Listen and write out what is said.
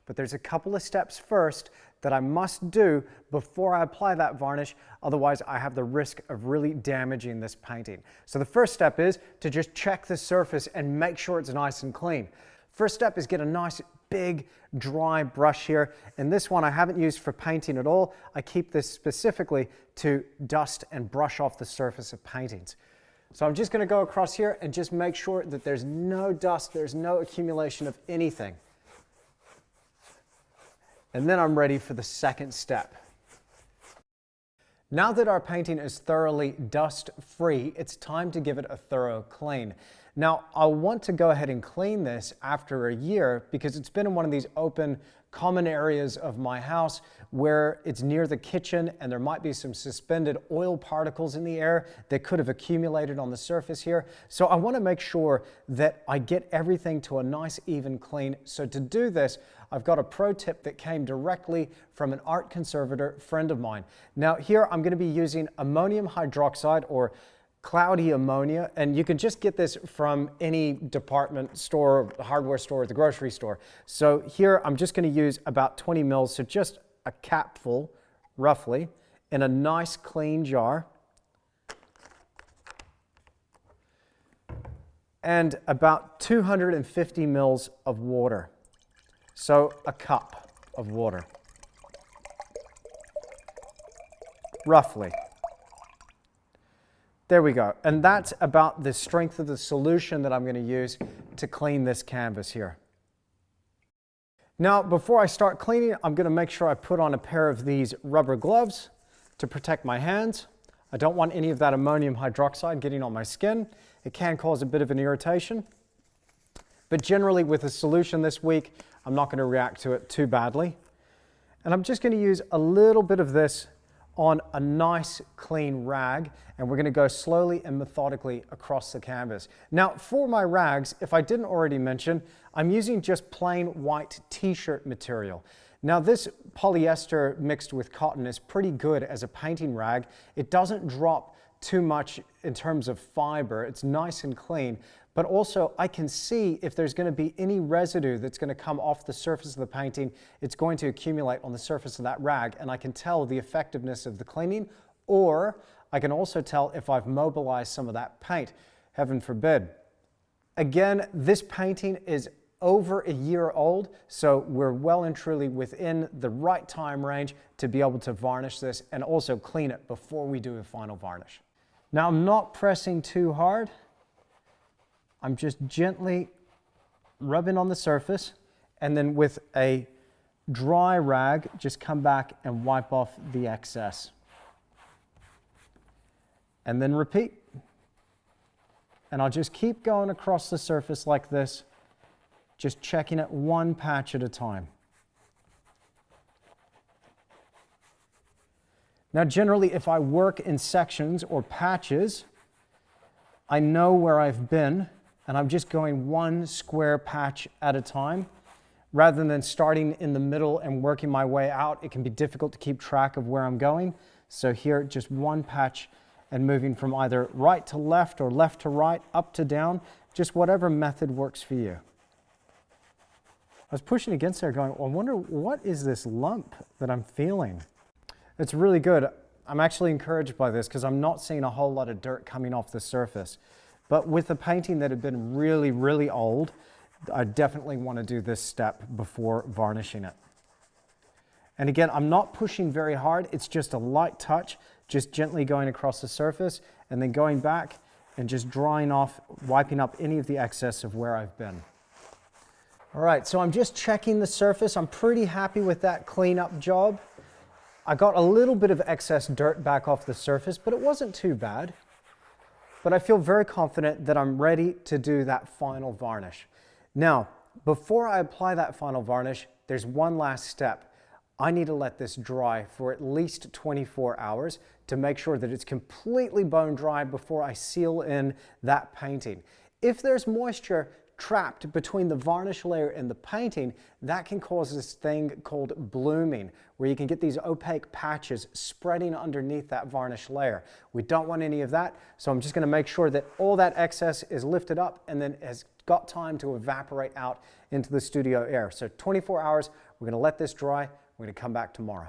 but there's a couple of steps first that I must do before I apply that varnish, otherwise I have the risk of really damaging this painting. So the first step is to just check the surface and make sure it's nice and clean. First step is get a nice big dry brush here, and this one I haven't used for painting at all. I keep this specifically to dust and brush off the surface of paintings. So I'm just going to go across here and just make sure that there's no dust, there's no accumulation of anything. And then I'm ready for the second step. Now that our painting is thoroughly dust-free, it's time to give it a thorough clean. Now, I want to go ahead and clean this after a year because it's been in one of these open common areas of my house where it's near the kitchen and there might be some suspended oil particles in the air that could have accumulated on the surface here. So I want to make sure that I get everything to a nice even clean. So to do this, I've got a pro tip that came directly from an art conservator friend of mine. Now here I'm going to be using ammonium hydroxide or cloudy ammonia, and you can just get this from any department store, hardware store, the grocery store. So here I'm just going to use about 20 mils, so just a capful roughly in a nice clean jar, and about 250 mils of water, so a cup of water roughly. There we go. And that's about the strength of the solution that I'm going to use to clean this canvas here. Now, before I start cleaning, I'm going to make sure I put on a pair of these rubber gloves to protect my hands. I don't want any of that ammonium hydroxide getting on my skin. It can cause a bit of an irritation. But generally with a solution this week, I'm not going to react to it too badly. And I'm just going to use a little bit of this on a nice clean rag, and we're going to go slowly and methodically across the canvas. Now for my rags, if I didn't already mention, I'm using just plain white t-shirt material. Now this polyester mixed with cotton is pretty good as a painting rag. It doesn't drop too much in terms of fiber. It's nice and clean, but also I can see if there's going to be any residue that's going to come off the surface of the painting, it's going to accumulate on the surface of that rag, and I can tell the effectiveness of the cleaning, or I can also tell if I've mobilized some of that paint, heaven forbid. Again, this painting is over a year old, so we're well and truly within the right time range to be able to varnish this and also clean it before we do a final varnish. Now I'm not pressing too hard. I'm just gently rubbing on the surface, and then with a dry rag, just come back and wipe off the excess. And then repeat. And I'll just keep going across the surface like this, just checking it one patch at a time. Now generally if I work in sections or patches, I know where I've been, and I'm just going one square patch at a time. Rather than starting in the middle and working my way out, it can be difficult to keep track of where I'm going. So here, just one patch and moving from either right to left or left to right, up to down, just whatever method works for you. I was pushing against there going, I wonder what is this lump that I'm feeling? It's really good. I'm actually encouraged by this because I'm not seeing a whole lot of dirt coming off the surface. But with a painting that had been really, really old, I definitely want to do this step before varnishing it. And again, I'm not pushing very hard. It's just a light touch, just gently going across the surface and then going back and just drying off, wiping up any of the excess of where I've been. All right, so I'm just checking the surface. I'm pretty happy with that cleanup job. I got a little bit of excess dirt back off the surface, but it wasn't too bad. But I feel very confident that I'm ready to do that final varnish. Now, before I apply that final varnish, there's one last step. I need to let this dry for at least 24 hours to make sure that it's completely bone dry before I seal in that painting. If there's moisture trapped between the varnish layer and the painting, that can cause this thing called blooming, where you can get these opaque patches spreading underneath that varnish layer. We don't want any of that, so I'm just going to make sure that all that excess is lifted up and then has got time to evaporate out into the studio air. So 24 hours, We're going to let this dry. We're going to come back tomorrow.